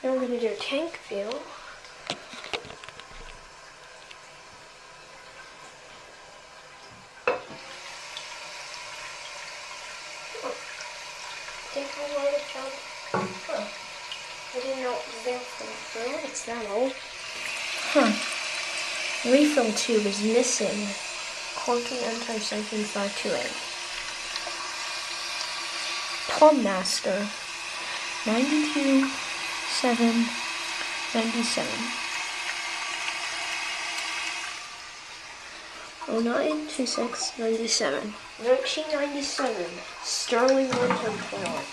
Now we're going to do tank view. Think I'll let it jump. Huh. I didn't know it was there for real. It's that old. Huh. Refill tube is missing. Corking anti-siphon 528. Plum Master. 92, 7, 97. 09, 26, 97. 1997. Sterling Windham toilet.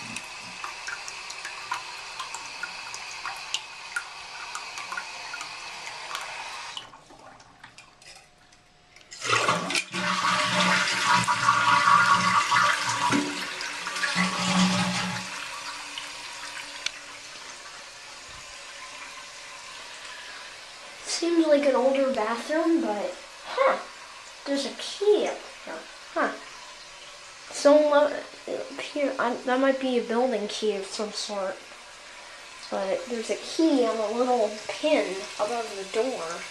Seems like an older bathroom, but there's a key up here. So here, that might be a building key of some sort. But there's a key on a little pin above the door.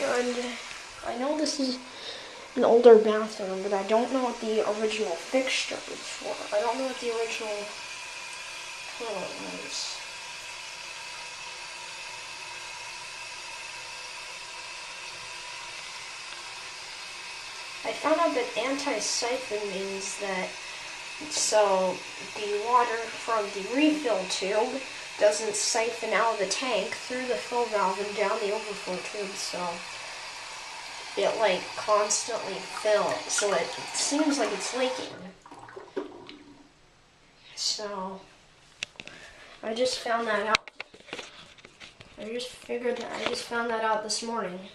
And I know this is an older bathroom, but I don't know what the original fixture is for. I don't know what the original toilet was. I found out that anti-siphon means that so the water from the refill tube doesn't siphon out of the tank through the fill valve and down the overflow tube, so it like constantly fills, so it seems like it's leaking. So I just found that out. I just found that out this morning.